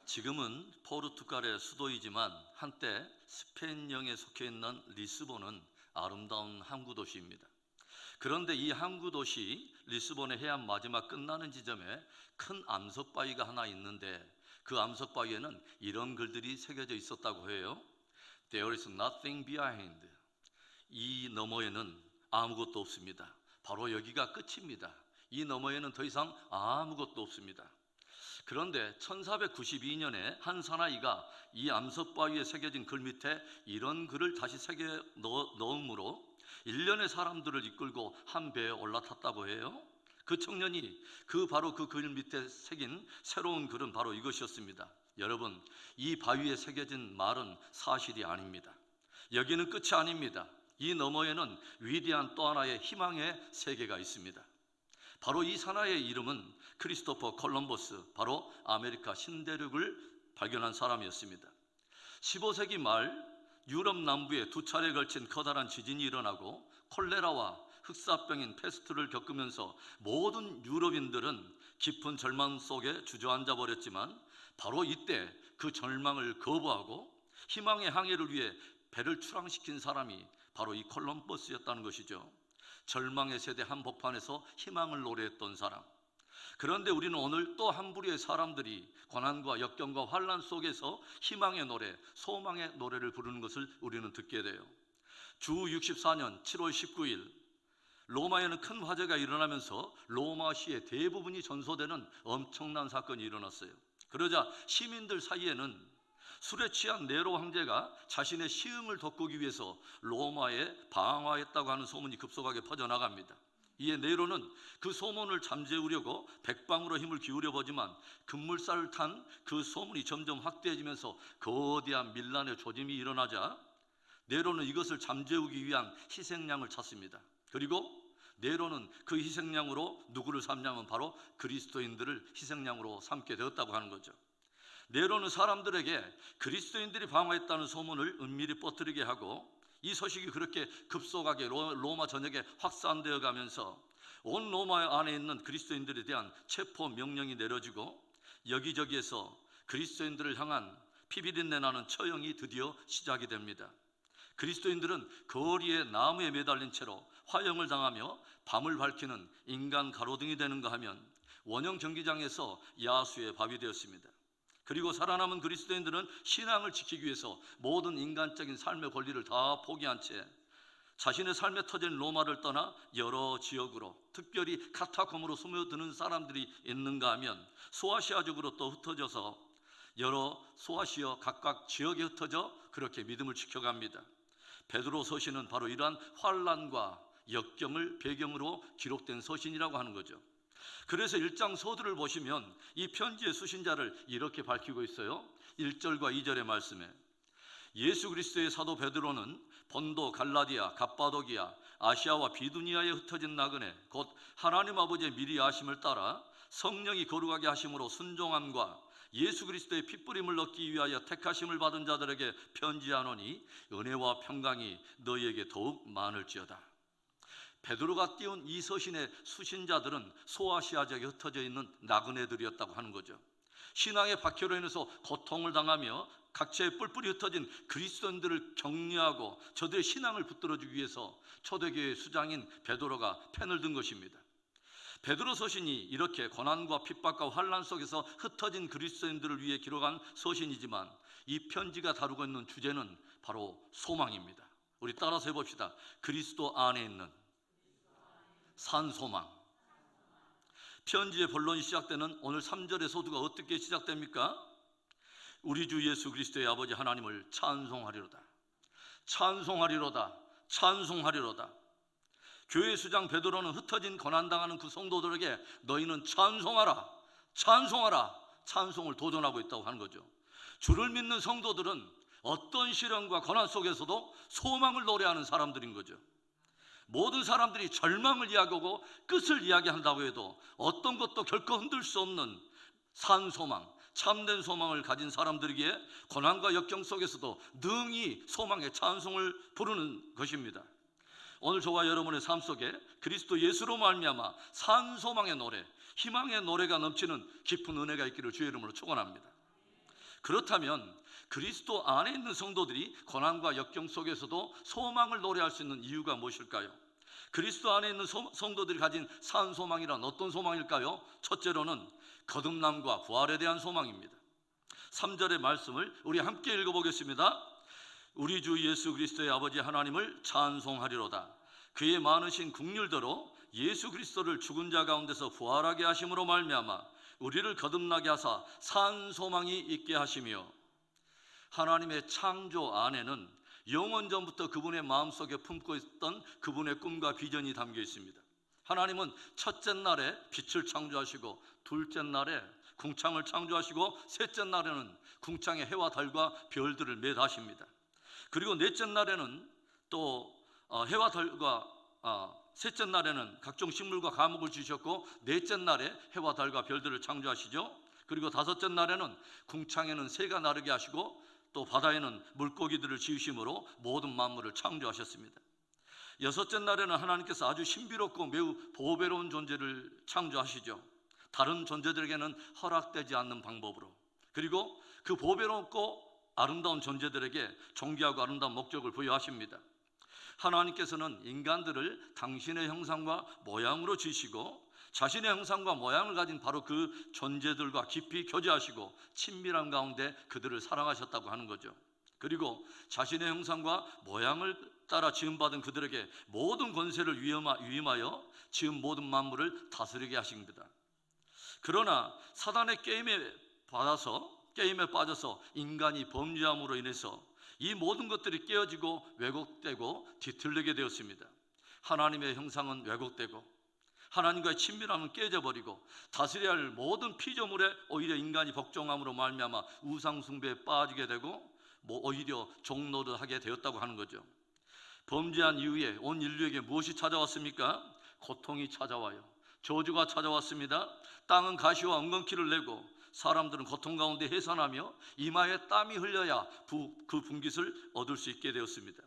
지금은 포르투갈의 수도이지만 한때 스페인령에 속해 있는 리스본은 아름다운 항구 도시입니다. 그런데 이 항구 도시 리스본의 해안 마지막 끝나는 지점에 큰 암석바위가 하나 있는데 그 암석바위에는 이런 글들이 새겨져 있었다고 해요. There is nothing behind. 이 너머에는 아무것도 없습니다. 바로 여기가 끝입니다. 이 너머에는 더 이상 아무것도 없습니다. 그런데 1492년에 한 사나이가 이 암석바위에 새겨진 글 밑에 이런 글을 다시 새겨 넣음으로 일련의 사람들을 이끌고 한 배에 올라탔다고 해요. 그 청년이 바로 그 글 밑에 새긴 새로운 글은 바로 이것이었습니다. 여러분, 이 바위에 새겨진 말은 사실이 아닙니다. 여기는 끝이 아닙니다. 이 너머에는 위대한 또 하나의 희망의 세계가 있습니다. 바로 이 사나이의 이름은 크리스토퍼 콜럼버스, 바로 아메리카 신대륙을 발견한 사람이었습니다. 15세기 말 유럽 남부에 두 차례에 걸친 커다란 지진이 일어나고 콜레라와 흑사병인 페스트를 겪으면서 모든 유럽인들은 깊은 절망 속에 주저앉아 버렸지만 바로 이때 그 절망을 거부하고 희망의 항해를 위해 배를 출항시킨 사람이 바로 이 콜럼버스였다는 것이죠. 절망의 세대 한복판에서 희망을 노래했던 사람. 그런데 우리는 오늘 또 한 부류의 사람들이 고난과 역경과 환난 속에서 희망의 노래, 소망의 노래를 부르는 것을 우리는 듣게 돼요. 주 64년 7월 19일 로마에는 큰 화재가 일어나면서 로마시의 대부분이 전소되는 엄청난 사건이 일어났어요. 그러자 시민들 사이에는 술에 취한 네로 황제가 자신의 시흥을 돋구기 위해서 로마에 방화했다고 하는 소문이 급속하게 퍼져나갑니다. 이에 네로는 그 소문을 잠재우려고 백방으로 힘을 기울여 보지만 급물살을 탄 그 소문이 점점 확대해지면서 거대한 밀란의 조짐이 일어나자 네로는 이것을 잠재우기 위한 희생양을 찾습니다. 그리고 네로는 그 희생양으로 누구를 삼냐면 바로 그리스도인들을 희생양으로 삼게 되었다고 하는 거죠. 네로는 사람들에게 그리스도인들이 방화했다는 소문을 은밀히 퍼뜨리게 하고 이 소식이 그렇게 급속하게 로마 전역에 확산되어 가면서 온 로마 안에 있는 그리스도인들에 대한 체포 명령이 내려지고 여기저기에서 그리스도인들을 향한 피비린내 나는 처형이 드디어 시작이 됩니다. 그리스도인들은 거리에 나무에 매달린 채로 화형을 당하며 밤을 밝히는 인간 가로등이 되는가 하면 원형 경기장에서 야수의 밥이 되었습니다. 그리고 살아남은 그리스도인들은 신앙을 지키기 위해서 모든 인간적인 삶의 권리를 다 포기한 채 자신의 삶에 터진 로마를 떠나 여러 지역으로, 특별히 카타콤으로 숨어드는 사람들이 있는가 하면 소아시아적으로 또 흩어져서 여러 소아시아 각각 지역에 흩어져 그렇게 믿음을 지켜갑니다. 베드로 서신은 바로 이러한 환난과 역경을 배경으로 기록된 서신이라고 하는 거죠. 그래서 1장 서두를 보시면 이 편지의 수신자를 이렇게 밝히고 있어요. 1절과 2절의 말씀에 예수 그리스도의 사도 베드로는 본도, 갈라디아, 갑바도기아, 아시아와 비두니아에 흩어진 나그네 곧 하나님 아버지의 미리 아심을 따라 성령이 거룩하게 하심으로 순종함과 예수 그리스도의 핏부림을 얻기 위하여 택하심을 받은 자들에게 편지하노니 은혜와 평강이 너희에게 더욱 많을지어다. 베드로가 띄운 이 서신의 수신자들은 소아시아 지역에 흩어져 있는 나그네들이었다고 하는 거죠. 신앙의 박해로 인해서 고통을 당하며 각처에 뿔뿔이 흩어진 그리스도인들을 격려하고 저들의 신앙을 붙들어주기 위해서 초대교회의 수장인 베드로가 펜을 든 것입니다. 베드로 서신이 이렇게 고난과 핍박과 환난 속에서 흩어진 그리스도인들을 위해 기록한 서신이지만 이 편지가 다루고 있는 주제는 바로 소망입니다. 우리 따라서 해봅시다. 그리스도 안에 있는 산소망. 편지의 본론이 시작되는 오늘 3절의 소두가 어떻게 시작됩니까? 우리 주 예수 그리스도의 아버지 하나님을 찬송하리로다. 찬송하리로다. 찬송하리로다. 교회 수장 베드로는 흩어진 고난당하는 그 성도들에게 너희는 찬송하라, 찬송하라, 찬송을 도전하고 있다고 하는 거죠. 주를 믿는 성도들은 어떤 시련과 고난 속에서도 소망을 노래하는 사람들인 거죠. 모든 사람들이 절망을 이야기하고 끝을 이야기한다고 해도 어떤 것도 결코 흔들 수 없는 산소망, 참된 소망을 가진 사람들에게 고난과 역경 속에서도 능히 소망의 찬송을 부르는 것입니다. 오늘 저와 여러분의 삶 속에 그리스도 예수로 말미암아 산소망의 노래, 희망의 노래가 넘치는 깊은 은혜가 있기를 주의 이름으로 축원합니다. 그렇다면 그리스도 안에 있는 성도들이 고난과 역경 속에서도 소망을 노래할 수 있는 이유가 무엇일까요? 그리스도 안에 있는 성도들이 가진 산소망이란 어떤 소망일까요? 첫째로는 거듭남과 부활에 대한 소망입니다. 3절의 말씀을 우리 함께 읽어보겠습니다. 우리 주 예수 그리스도의 아버지 하나님을 찬송하리로다. 그의 많으신 긍휼대로 예수 그리스도를 죽은 자 가운데서 부활하게 하심으로 말미암아 우리를 거듭나게 하사 산 소망이 있게 하시며, 하나님의 창조 안에는 영원 전부터 그분의 마음속에 품고 있던 그분의 꿈과 비전이 담겨 있습니다. 하나님은 첫째 날에 빛을 창조하시고, 둘째 날에 궁창을 창조하시고, 셋째 날에는 궁창의 해와 달과 별들을 매다십니다. 그리고 넷째 날에는 또 해와 달과 셋째 날에는 각종 식물과 과목을 주셨고, 넷째 날에 해와 달과 별들을 창조하시죠. 그리고 다섯째 날에는 궁창에는 새가 나르게 하시고, 또 바다에는 물고기들을 지으심으로 모든 만물을 창조하셨습니다. 여섯째 날에는 하나님께서 아주 신비롭고 매우 보배로운 존재를 창조하시죠. 다른 존재들에게는 허락되지 않는 방법으로. 그리고 그 보배롭고 아름다운 존재들에게 존귀하고 아름다운 목적을 부여하십니다. 하나님께서는 인간들을 당신의 형상과 모양으로 지으시고, 자신의 형상과 모양을 가진 바로 그 존재들과 깊이 교제하시고 친밀한 가운데 그들을 사랑하셨다고 하는 거죠. 그리고 자신의 형상과 모양을 따라 지음받은 그들에게 모든 권세를 위임하여 지은 모든 만물을 다스리게 하십니다. 그러나 사단의 게임에 빠져서 인간이 범죄함으로 인해서 이 모든 것들이 깨어지고 왜곡되고 뒤틀리게 되었습니다. 하나님의 형상은 왜곡되고 하나님과의 친밀함은 깨져버리고 다스려야 할 모든 피조물에 오히려 인간이 복종함으로 말미암아 우상 숭배에 빠지게 되고 오히려 종노릇하게 되었다고 하는 거죠. 범죄한 이후에 온 인류에게 무엇이 찾아왔습니까? 고통이 찾아와요. 저주가 찾아왔습니다. 땅은 가시와 엉겅퀴를 내고 사람들은 고통 가운데 해산하며 이마에 땀이 흘려야 그 분깃을 얻을 수 있게 되었습니다.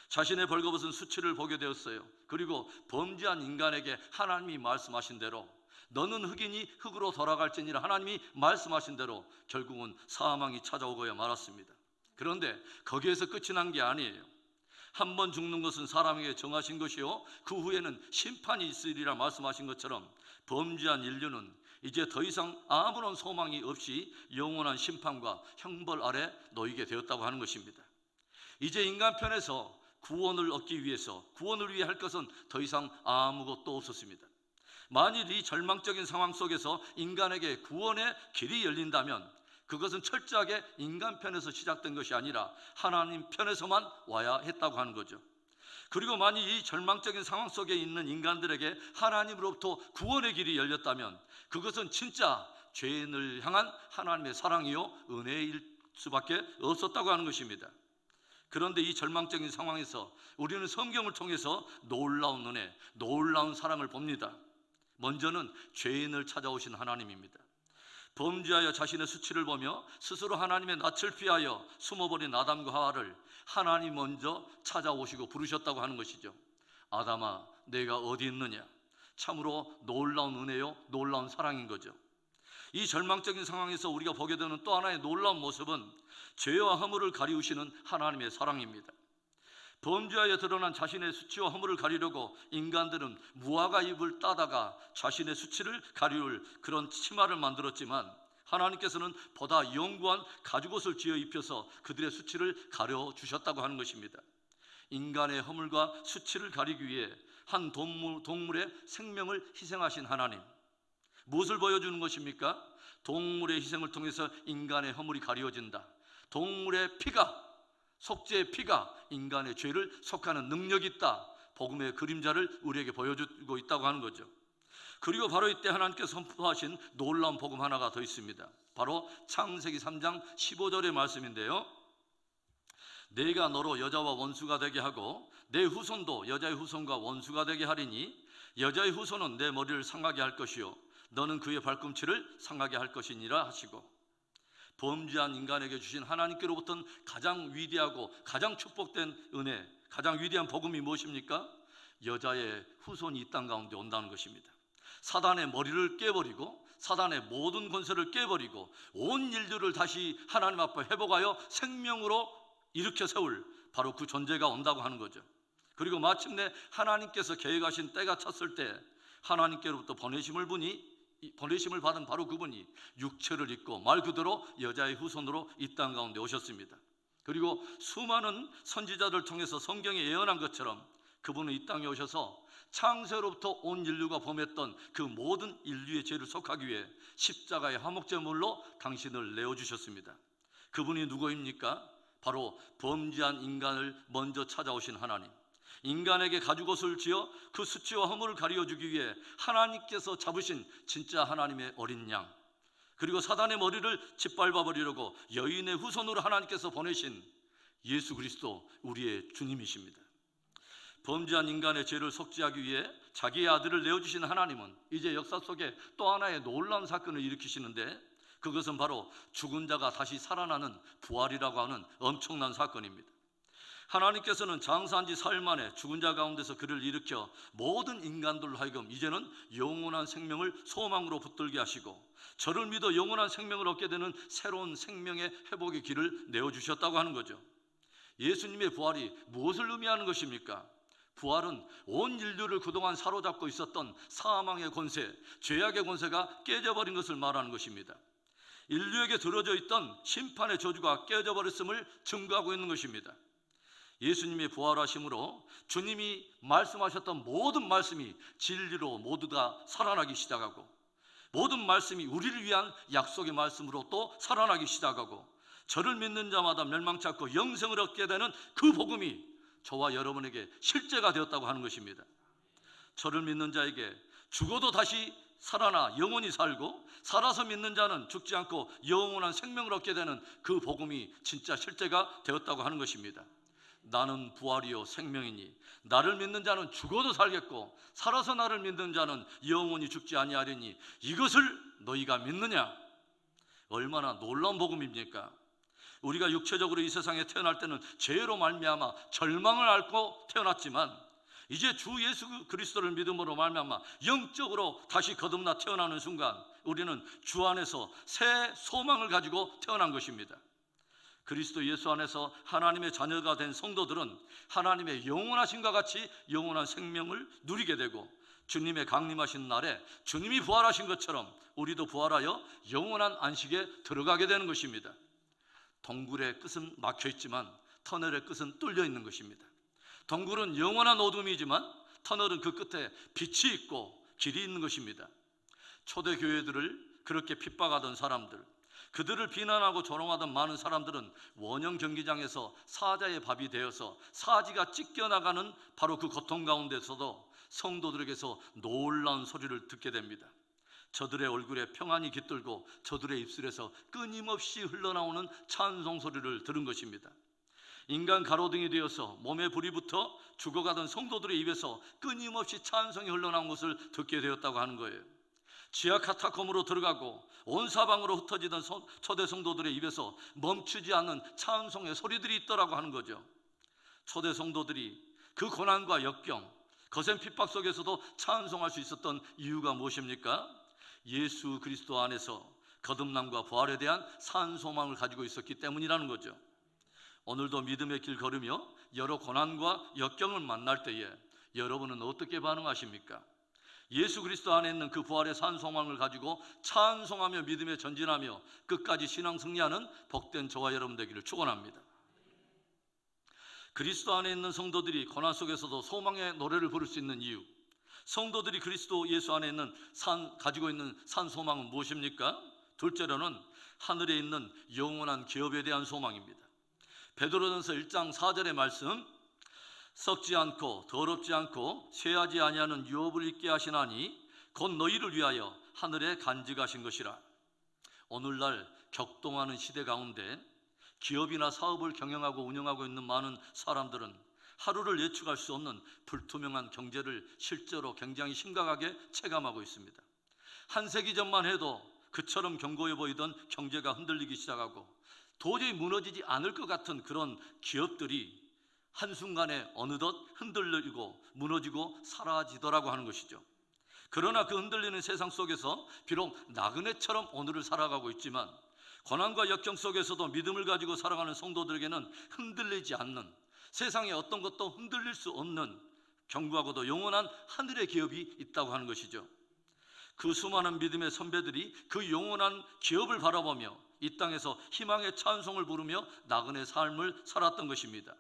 자신의 벌거벗은 수치를 보게 되었어요. 그리고 범죄한 인간에게 하나님이 말씀하신 대로 너는 흑이니 흑으로 돌아갈지니라 하나님이 말씀하신 대로 결국은 사망이 찾아오고야 말았습니다. 그런데 거기에서 끝이 난 게 아니에요. 한 번 죽는 것은 사람에게 정하신 것이요 그 후에는 심판이 있으리라 말씀하신 것처럼 범죄한 인류는 이제 더 이상 아무런 소망이 없이 영원한 심판과 형벌 아래 놓이게 되었다고 하는 것입니다. 이제 인간 편에서 구원을 얻기 위해서 구원을 위해 할 것은 더 이상 아무것도 없었습니다. 만일 이 절망적인 상황 속에서 인간에게 구원의 길이 열린다면 그것은 철저하게 인간 편에서 시작된 것이 아니라 하나님 편에서만 와야 했다고 하는 거죠. 그리고 만일 이 절망적인 상황 속에 있는 인간들에게 하나님으로부터 구원의 길이 열렸다면 그것은 진짜 죄인을 향한 하나님의 사랑이요 은혜일 수밖에 없었다고 하는 것입니다. 그런데 이 절망적인 상황에서 우리는 성경을 통해서 놀라운 은혜, 놀라운 사랑을 봅니다. 먼저는 죄인을 찾아오신 하나님입니다. 범죄하여 자신의 수치를 보며 스스로 하나님의 낯을 피하여 숨어버린 아담과 하와를 하나님 먼저 찾아오시고 부르셨다고 하는 것이죠. 아담아, 내가 어디 있느냐? 참으로 놀라운 은혜요, 놀라운 사랑인 거죠. 이 절망적인 상황에서 우리가 보게 되는 또 하나의 놀라운 모습은 죄와 허물을 가리우시는 하나님의 사랑입니다. 범죄하여 드러난 자신의 수치와 허물을 가리려고 인간들은 무화과 잎을 따다가 자신의 수치를 가리울 그런 치마를 만들었지만 하나님께서는 보다 영구한 가죽옷을 지어 입혀서 그들의 수치를 가려주셨다고 하는 것입니다. 인간의 허물과 수치를 가리기 위해 한 동물의 생명을 희생하신 하나님, 무엇을 보여주는 것입니까? 동물의 희생을 통해서 인간의 허물이 가려진다. 동물의 피가, 속죄의 피가 인간의 죄를 속하는 능력이 있다. 복음의 그림자를 우리에게 보여주고 있다고 하는 거죠. 그리고 바로 이때 하나님께서 선포하신 놀라운 복음 하나가 더 있습니다. 바로 창세기 3장 15절의 말씀인데요, 내가 너로 여자와 원수가 되게 하고 내 후손도 여자의 후손과 원수가 되게 하리니 여자의 후손은 내 머리를 상하게 할 것이요 너는 그의 발꿈치를 상하게 할 것이니라 하시고, 범죄한 인간에게 주신 하나님께로부터는 가장 위대하고 가장 축복된 은혜, 가장 위대한 복음이 무엇입니까? 여자의 후손이 이 땅 가운데 온다는 것입니다. 사단의 머리를 깨버리고 사단의 모든 권세를 깨버리고 온 인류를 다시 하나님 앞에 회복하여 생명으로 일으켜 세울 바로 그 존재가 온다고 하는 거죠. 그리고 마침내 하나님께서 계획하신 때가 찼을 때 하나님께로부터 보내심을 받은 바로 그분이 육체를 입고 말 그대로 여자의 후손으로 이 땅 가운데 오셨습니다. 그리고 수많은 선지자들 통해서 성경에 예언한 것처럼 그분은 이 땅에 오셔서 창세로부터 온 인류가 범했던 그 모든 인류의 죄를 속하기 위해 십자가의 화목제물로 당신을 내어주셨습니다. 그분이 누구입니까? 바로 범죄한 인간을 먼저 찾아오신 하나님, 인간에게 가죽옷을 지어 그 수치와 허물을 가려주기 위해 하나님께서 잡으신 진짜 하나님의 어린 양, 그리고 사단의 머리를 짓밟아 버리려고 여인의 후손으로 하나님께서 보내신 예수 그리스도, 우리의 주님이십니다. 범죄한 인간의 죄를 속죄하기 위해 자기의 아들을 내어주신 하나님은 이제 역사 속에 또 하나의 놀라운 사건을 일으키시는데, 그것은 바로 죽은 자가 다시 살아나는 부활이라고 하는 엄청난 사건입니다. 하나님께서는 장사한 지 사흘 만에 죽은 자 가운데서 그를 일으켜 모든 인간들로 하여금 이제는 영원한 생명을 소망으로 붙들게 하시고 저를 믿어 영원한 생명을 얻게 되는 새로운 생명의 회복의 길을 내어주셨다고 하는 거죠. 예수님의 부활이 무엇을 의미하는 것입니까? 부활은 온 인류를 그동안 사로잡고 있었던 사망의 권세, 죄악의 권세가 깨져버린 것을 말하는 것입니다. 인류에게 들어져 있던 심판의 저주가 깨져버렸음을 증거하고 있는 것입니다. 예수님의 부활하심으로 주님이 말씀하셨던 모든 말씀이 진리로 모두 다 살아나기 시작하고, 모든 말씀이 우리를 위한 약속의 말씀으로 또 살아나기 시작하고, 저를 믿는 자마다 멸망치 않고 영생을 얻게 되는 그 복음이 저와 여러분에게 실제가 되었다고 하는 것입니다. 저를 믿는 자에게 죽어도 다시 살아나 영원히 살고, 살아서 믿는 자는 죽지 않고 영원한 생명을 얻게 되는 그 복음이 진짜 실제가 되었다고 하는 것입니다. 나는 부활이요 생명이니 나를 믿는 자는 죽어도 살겠고 살아서 나를 믿는 자는 영원히 죽지 아니하리니 이것을 너희가 믿느냐? 얼마나 놀라운 복음입니까? 우리가 육체적으로 이 세상에 태어날 때는 죄로 말미암아 절망을 앓고 태어났지만, 이제 주 예수 그리스도를 믿음으로 말미암아 영적으로 다시 거듭나 태어나는 순간 우리는 주 안에서 새 소망을 가지고 태어난 것입니다. 그리스도 예수 안에서 하나님의 자녀가 된 성도들은 하나님의 영원하심과 같이 영원한 생명을 누리게 되고, 주님의 강림하신 날에 주님이 부활하신 것처럼 우리도 부활하여 영원한 안식에 들어가게 되는 것입니다. 동굴의 끝은 막혀 있지만 터널의 끝은 뚫려 있는 것입니다. 동굴은 영원한 어둠이지만 터널은 그 끝에 빛이 있고 길이 있는 것입니다. 초대교회들을 그렇게 핍박하던 사람들, 그들을 비난하고 조롱하던 많은 사람들은 원형 경기장에서 사자의 밥이 되어서 사지가 찢겨나가는 바로 그 고통 가운데서도 성도들에게서 놀라운 소리를 듣게 됩니다. 저들의 얼굴에 평안이 깃들고 저들의 입술에서 끊임없이 흘러나오는 찬송 소리를 들은 것입니다. 인간 가로등이 되어서 몸에 불이 붙어 죽어가던 성도들의 입에서 끊임없이 찬송이 흘러나온 것을 듣게 되었다고 하는 거예요. 지하 카타콤으로 들어가고 온 사방으로 흩어지던 초대 성도들의 입에서 멈추지 않는 찬송의 소리들이 있더라고 하는 거죠. 초대 성도들이 그 고난과 역경, 거센 핍박 속에서도 찬송할 수 있었던 이유가 무엇입니까? 예수 그리스도 안에서 거듭남과 부활에 대한 산소망을 가지고 있었기 때문이라는 거죠. 오늘도 믿음의 길 걸으며 여러 고난과 역경을 만날 때에 여러분은 어떻게 반응하십니까? 예수 그리스도 안에 있는 그 부활의 산소망을 가지고 찬송하며 믿음에 전진하며 끝까지 신앙 승리하는 복된 저와 여러분 되기를 축원합니다. 그리스도 안에 있는 성도들이 고난 속에서도 소망의 노래를 부를 수 있는 이유, 성도들이 그리스도 예수 안에 있는 가지고 있는 산소망은 무엇입니까? 둘째로는 하늘에 있는 영원한 기업에 대한 소망입니다. 베드로전서 1장 4절의 말씀, 썩지 않고 더럽지 않고 쇠하지 아니하는 유업을 있게 하시나니 곧 너희를 위하여 하늘에 간직하신 것이라. 오늘날 격동하는 시대 가운데 기업이나 사업을 경영하고 운영하고 있는 많은 사람들은 하루를 예측할 수 없는 불투명한 경제를 실제로 굉장히 심각하게 체감하고 있습니다. 한 세기 전만 해도 그처럼 견고해 보이던 경제가 흔들리기 시작하고 도저히 무너지지 않을 것 같은 그런 기업들이 한순간에 어느덧 흔들리고 무너지고 사라지더라고 하는 것이죠. 그러나 그 흔들리는 세상 속에서 비록 나그네처럼 오늘을 살아가고 있지만 고난과 역경 속에서도 믿음을 가지고 살아가는 성도들에게는 흔들리지 않는, 세상의 어떤 것도 흔들릴 수 없는 견고하고도 영원한 하늘의 기업이 있다고 하는 것이죠. 그 수많은 믿음의 선배들이 그 영원한 기업을 바라보며 이 땅에서 희망의 찬송을 부르며 나그네 삶을 살았던 것입니다.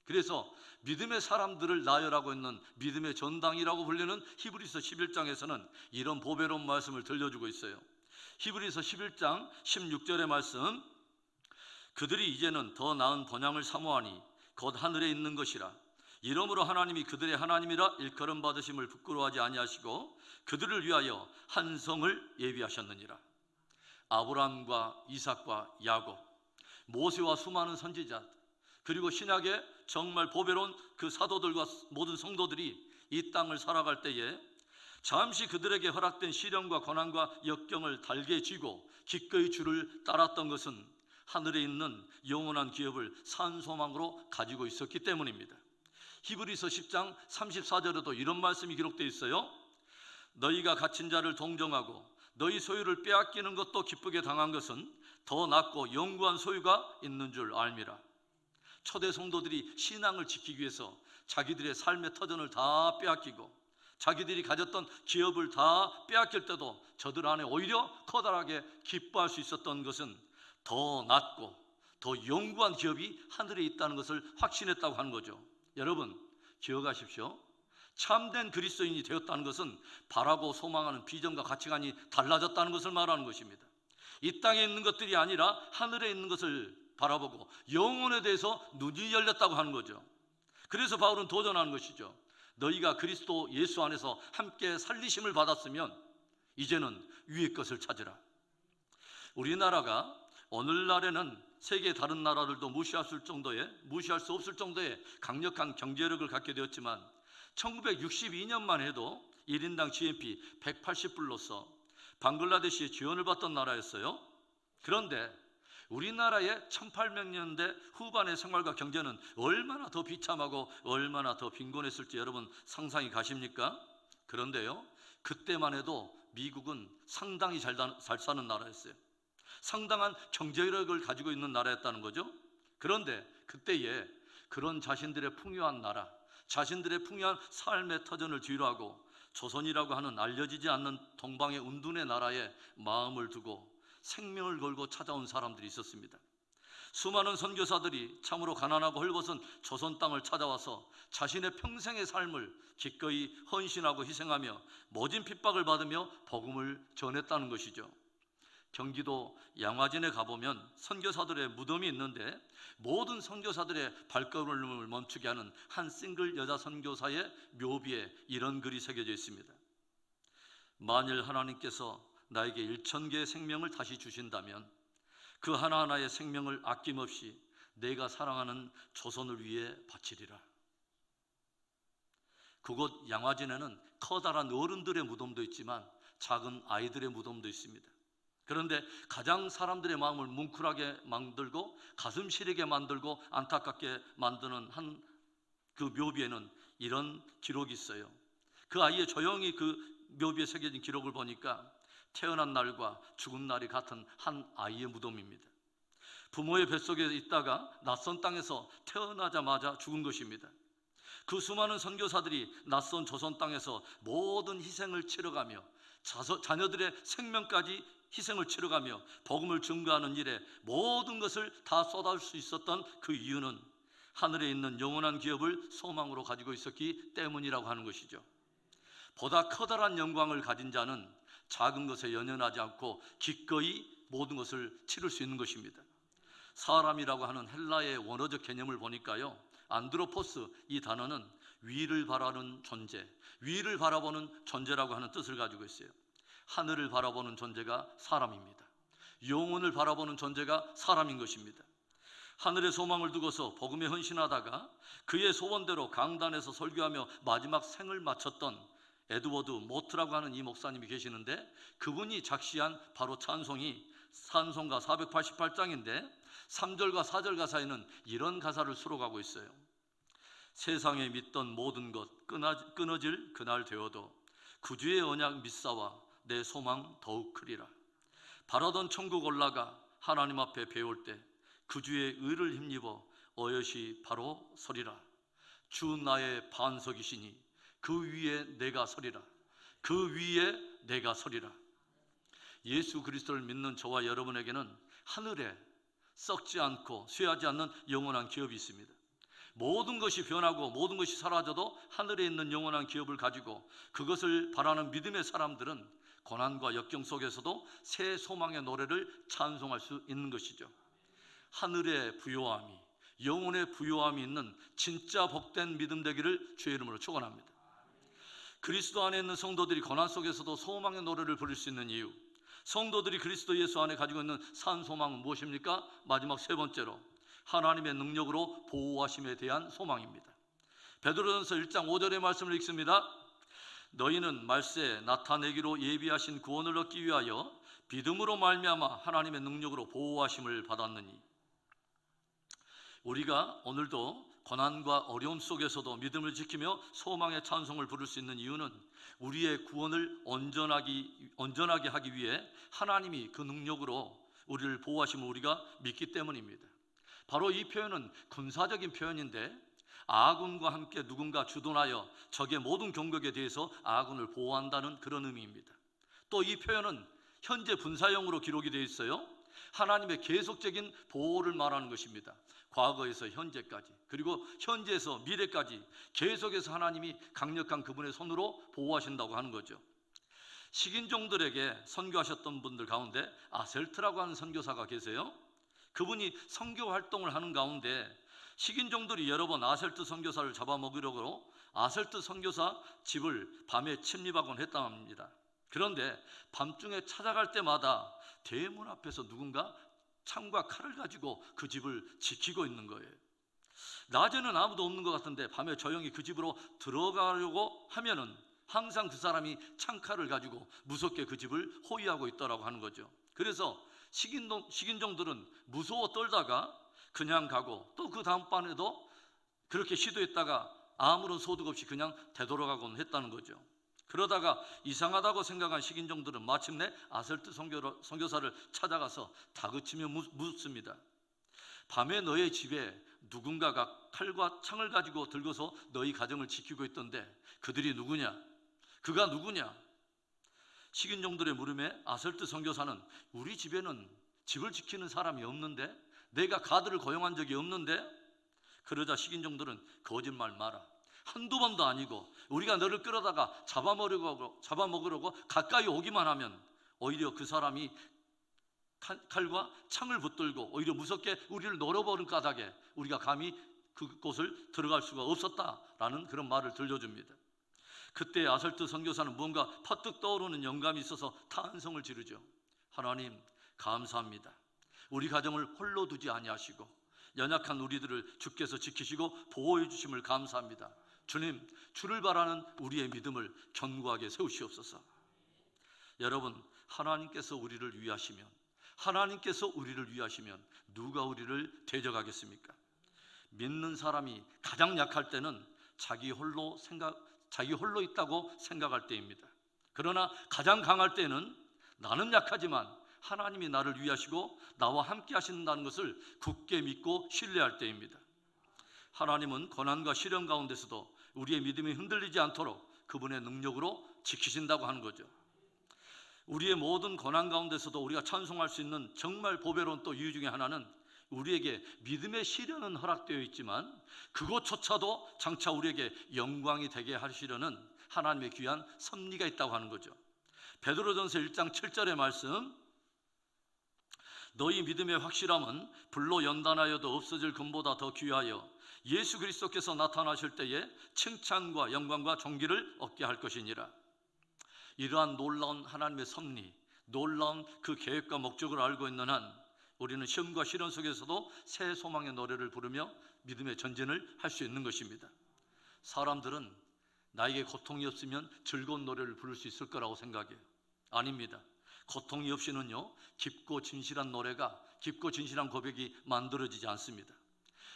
그래서 믿음의 사람들을 나열하고 있는 믿음의 전당이라고 불리는 히브리서 11장에서는 이런 보배로운 말씀을 들려주고 있어요. 히브리서 11장 16절의 말씀, 그들이 이제는 더 나은 번향을 사모하니 곧 하늘에 있는 것이라. 이러므로 하나님이 그들의 하나님이라 일컬음 받으심을 부끄러워하지 아니하시고 그들을 위하여 한 성을 예비하셨느니라. 아브라함과 이삭과 야곱, 모세와 수많은 선지자, 그리고 신약의 정말 보배로운 그 사도들과 모든 성도들이 이 땅을 살아갈 때에 잠시 그들에게 허락된 시련과 고난과 역경을 달게 쥐고 기꺼이 주를 따랐던 것은 하늘에 있는 영원한 기업을 산소망으로 가지고 있었기 때문입니다. 히브리서 10장 34절에도 이런 말씀이 기록되어 있어요. 너희가 갇힌 자를 동정하고 너희 소유를 빼앗기는 것도 기쁘게 당한 것은 더 낫고 영구한 소유가 있는 줄 알미라. 초대 성도들이 신앙을 지키기 위해서 자기들의 삶의 터전을 다 빼앗기고 자기들이 가졌던 기업을 다 빼앗길 때도 저들 안에 오히려 커다랗게 기뻐할 수 있었던 것은 더 낫고 더 영구한 기업이 하늘에 있다는 것을 확신했다고 하는 거죠. 여러분 기억하십시오. 참된 그리스도인이 되었다는 것은 바라고 소망하는 비전과 가치관이 달라졌다는 것을 말하는 것입니다. 이 땅에 있는 것들이 아니라 하늘에 있는 것을 바라보고 영혼에 대해서 눈이 열렸다고 하는 거죠. 그래서 바울은 도전하는 것이죠. 너희가 그리스도 예수 안에서 함께 살리심을 받았으면 이제는 위의 것을 찾으라. 우리나라가 오늘날에는 세계 다른 나라들도 무시할 수 없을 정도의 강력한 경제력을 갖게 되었지만 1962년만 해도 1인당 GNP 180불로서 방글라데시의 지원을 받던 나라였어요. 그런데 우리나라의 1800년대 후반의 생활과 경제는 얼마나 더 비참하고 얼마나 더 빈곤했을지 여러분 상상이 가십니까? 그런데요, 그때만 해도 미국은 상당히 잘 사는 나라였어요. 상당한 경제력을 가지고 있는 나라였다는 거죠. 그런데 그때에 그런 자신들의 풍요한 나라, 자신들의 풍요한 삶의 터전을 뒤로하고 조선이라고 하는 알려지지 않는 동방의 운둔의 나라에 마음을 두고 생명을 걸고 찾아온 사람들이 있었습니다. 수많은 선교사들이 참으로 가난하고 헐벗은 조선 땅을 찾아와서 자신의 평생의 삶을 기꺼이 헌신하고 희생하며 모진 핍박을 받으며 복음을 전했다는 것이죠. 경기도 양화진에 가보면 선교사들의 무덤이 있는데 모든 선교사들의 발걸음을 멈추게 하는 한 싱글 여자 선교사의 묘비에 이런 글이 새겨져 있습니다. 만일 하나님께서 나에게 1000개의 생명을 다시 주신다면 그 하나하나의 생명을 아낌없이 내가 사랑하는 조선을 위해 바치리라. 그곳 양화진에는 커다란 어른들의 무덤도 있지만 작은 아이들의 무덤도 있습니다. 그런데 가장 사람들의 마음을 뭉클하게 만들고 가슴 시리게 만들고 안타깝게 만드는 한 그 묘비에는 이런 기록이 있어요. 그 아이의 조용히 그 묘비에 새겨진 기록을 보니까 태어난 날과 죽은 날이 같은 한 아이의 무덤입니다. 부모의 뱃속에 있다가 낯선 땅에서 태어나자마자 죽은 것입니다. 그 수많은 선교사들이 낯선 조선 땅에서 모든 희생을 치러가며 자녀들의 생명까지 희생을 치러가며 복음을 증거하는 일에 모든 것을 다 쏟아할 수 있었던 그 이유는 하늘에 있는 영원한 기업을 소망으로 가지고 있었기 때문이라고 하는 것이죠. 보다 커다란 영광을 가진 자는 작은 것에 연연하지 않고 기꺼이 모든 것을 치를 수 있는 것입니다. 사람이라고 하는 헬라의 원어적 개념을 보니까요, 안드로포스 이 단어는 위를 바라는 존재, 위를 바라보는 존재라고 하는 뜻을 가지고 있어요. 하늘을 바라보는 존재가 사람입니다. 영혼을 바라보는 존재가 사람인 것입니다. 하늘의 소망을 두고서 복음에 헌신하다가 그의 소원대로 강단에서 설교하며 마지막 생을 마쳤던 에드워드 모트라고 하는 이 목사님이 계시는데, 그분이 작시한 바로 찬송이 찬송가 488장인데 3절과 4절 가사에는 이런 가사를 수록하고 있어요. 세상에 믿던 모든 것 끊어질 그날 되어도 구주의 언약 믿사와 내 소망 더욱 크리라. 바라던 천국 올라가 하나님 앞에 배울 때 구주의 의를 힘입어 어여시 바로 서리라. 주 나의 반석이시니 그 위에 내가 서리라. 그 위에 내가 서리라. 예수 그리스도를 믿는 저와 여러분에게는 하늘에 썩지 않고 쇠하지 않는 영원한 기업이 있습니다. 모든 것이 변하고 모든 것이 사라져도 하늘에 있는 영원한 기업을 가지고 그것을 바라는 믿음의 사람들은 고난과 역경 속에서도 새 소망의 노래를 찬송할 수 있는 것이죠. 하늘의 부요함이, 영혼의 부요함이 있는 진짜 복된 믿음 되기를 주의 이름으로 축원합니다. 그리스도 안에 있는 성도들이 고난 속에서도 소망의 노래를 부를 수 있는 이유, 성도들이 그리스도 예수 안에 가지고 있는 산 소망은 무엇입니까? 마지막 세 번째로 하나님의 능력으로 보호하심에 대한 소망입니다. 베드로전서 1장 5절의 말씀을 읽습니다. 너희는 말세 나타내기로 예비하신 구원을 얻기 위하여 믿음으로 말미암아 하나님의 능력으로 보호하심을 받았느니. 우리가 오늘도 고난과 어려움 속에서도 믿음을 지키며 소망의 찬송을 부를 수 있는 이유는 우리의 구원을 온전하게 하기 위해 하나님이 그 능력으로 우리를 보호하심을 우리가 믿기 때문입니다. 바로 이 표현은 군사적인 표현인데, 아군과 함께 누군가 주둔하여 적의 모든 공격에 대해서 아군을 보호한다는 그런 의미입니다. 또 이 표현은 현재 분사형으로 기록이 되어 있어요. 하나님의 계속적인 보호를 말하는 것입니다. 과거에서 현재까지, 그리고 현재에서 미래까지 계속해서 하나님이 강력한 그분의 손으로 보호하신다고 하는 거죠. 식인종들에게 선교하셨던 분들 가운데 아셀트라고 하는 선교사가 계세요. 그분이 선교 활동을 하는 가운데 식인종들이 여러 번 아셀트 선교사를 잡아먹으려고 아셀트 선교사 집을 밤에 침입하곤 했다고 합니다. 그런데 밤중에 찾아갈 때마다 대문 앞에서 누군가 창과 칼을 가지고 그 집을 지키고 있는 거예요. 낮에는 아무도 없는 것 같은데 밤에 조용히 그 집으로 들어가려고 하면은 항상 그 사람이 창칼을 가지고 무섭게 그 집을 호위하고 있더라고 하는 거죠. 그래서 식인종들은 무서워 떨다가 그냥 가고, 또 그 다음 밤에도 그렇게 시도했다가 아무런 소득 없이 그냥 되돌아가곤 했다는 거죠. 그러다가 이상하다고 생각한 식인종들은 마침내 아셀트 선교사를 찾아가서 다그치며 묻습니다. 밤에 너의 집에 누군가가 칼과 창을 가지고 들고서 너희 가정을 지키고 있던데 그들이 누구냐? 그가 누구냐? 식인종들의 물음에 아셀트 선교사는 우리 집에는 집을 지키는 사람이 없는데, 내가 가드를 고용한 적이 없는데. 그러자 식인종들은 거짓말 마라. 한두 번도 아니고 우리가 너를 끌어다가 잡아먹으려고 가까이 오기만 하면 오히려 그 사람이 칼과 창을 붙들고 오히려 무섭게 우리를 노려보는 까닭에 우리가 감히 그곳을 들어갈 수가 없었다라는 그런 말을 들려줍니다. 그때 아설트 선교사는 뭔가 퍼뜩 떠오르는 영감이 있어서 탄성을 지르죠. 하나님 감사합니다. 우리 가정을 홀로 두지 아니하시고 연약한 우리들을 주께서 지키시고 보호해 주심을 감사합니다. 주님, 주를 바라는 우리의 믿음을 견고하게 세우시옵소서. 여러분, 하나님께서 우리를 위하시면 누가 우리를 대적하겠습니까? 믿는 사람이 가장 약할 때는 자기 홀로 있다고 생각할 때입니다. 그러나 가장 강할 때는 나는 약하지만 하나님이 나를 위하시고 나와 함께 하신다는 것을 굳게 믿고 신뢰할 때입니다. 하나님은 고난과 시련 가운데서도 우리의 믿음이 흔들리지 않도록 그분의 능력으로 지키신다고 하는 거죠. 우리의 모든 고난 가운데서도 우리가 찬송할 수 있는 정말 보배로운 또 이유 중에 하나는 우리에게 믿음의 시련은 허락되어 있지만 그것조차도 장차 우리에게 영광이 되게 하시려는 하나님의 귀한 섭리가 있다고 하는 거죠. 베드로전서 1장 7절의 말씀, 너희 믿음의 확실함은 불로 연단하여도 없어질 금보다 더 귀하여 예수 그리스도께서 나타나실 때에 칭찬과 영광과 존귀를 얻게 할 것이니라. 이러한 놀라운 하나님의 섭리, 놀라운 그 계획과 목적을 알고 있는 한 우리는 시험과 시련 속에서도 새 소망의 노래를 부르며 믿음의 전진을 할 수 있는 것입니다. 사람들은 나에게 고통이 없으면 즐거운 노래를 부를 수 있을 거라고 생각해요. 아닙니다. 고통이 없이는요, 깊고 진실한 노래가, 깊고 진실한 고백이 만들어지지 않습니다.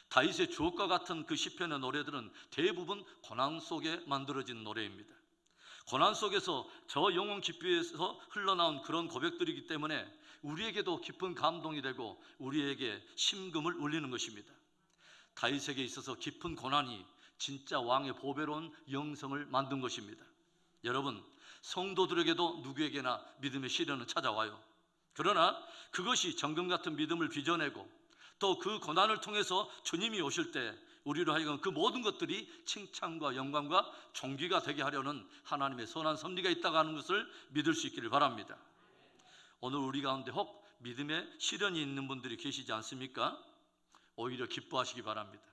다윗의 주옥과 같은 그 시편의 노래들은 대부분 고난 속에 만들어진 노래입니다. 고난 속에서 저 영혼 깊이에서 흘러나온 그런 고백들이기 때문에 우리에게도 깊은 감동이 되고 우리에게 심금을 울리는 것입니다. 다윗에게 있어서 깊은 고난이 진짜 왕의 보배로운 영성을 만든 것입니다. 여러분, 성도들에게도 누구에게나 믿음의 시련은 찾아와요. 그러나 그것이 정금 같은 믿음을 빚어내고 또 그 고난을 통해서 주님이 오실 때 우리로 하여금 그 모든 것들이 칭찬과 영광과 존귀가 되게 하려는 하나님의 선한 섭리가 있다고 하는 것을 믿을 수 있기를 바랍니다. 오늘 우리 가운데 혹 믿음의 시련이 있는 분들이 계시지 않습니까? 오히려 기뻐하시기 바랍니다.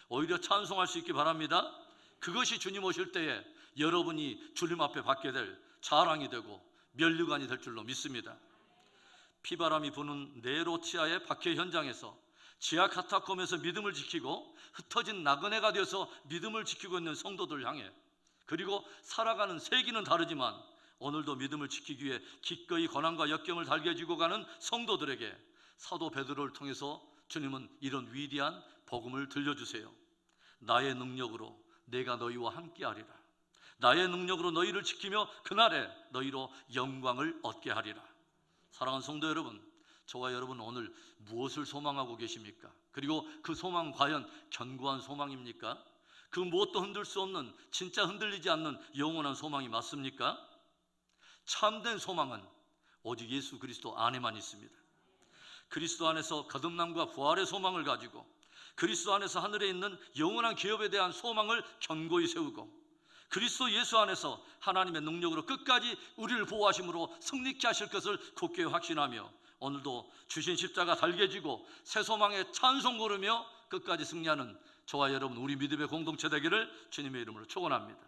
오히려 찬송할 수 있기 바랍니다. 그것이 주님 오실 때에 여러분이 주님 앞에 받게 될 자랑이 되고 면류관이 될 줄로 믿습니다. 피바람이 부는 네로치아의 박해 현장에서 지하 카타콤에서 믿음을 지키고 흩어진 나그네가 되어서 믿음을 지키고 있는 성도들 향해, 그리고 살아가는 세기는 다르지만 오늘도 믿음을 지키기 위해 기꺼이 고난과 역경을 달개지고 가는 성도들에게 사도 베드로를 통해서 주님은 이런 위대한 복음을 들려주세요. 나의 능력으로 내가 너희와 함께하리라. 나의 능력으로 너희를 지키며 그날에 너희로 영광을 얻게 하리라. 사랑하는 성도 여러분, 저와 여러분 오늘 무엇을 소망하고 계십니까? 그리고 그 소망 과연 견고한 소망입니까? 그 무엇도 흔들 수 없는, 진짜 흔들리지 않는 영원한 소망이 맞습니까? 참된 소망은 오직 예수 그리스도 안에만 있습니다. 그리스도 안에서 거듭남과 부활의 소망을 가지고 그리스도 안에서 하늘에 있는 영원한 기업에 대한 소망을 견고히 세우고 그리스도 예수 안에서 하나님의 능력으로 끝까지 우리를 보호하심으로 승리케 하실 것을 굳게 확신하며 오늘도 주신 십자가 달개지고 새 소망에 찬송 부르며 끝까지 승리하는 저와 여러분 우리 믿음의 공동체 되기를 주님의 이름으로 축원합니다.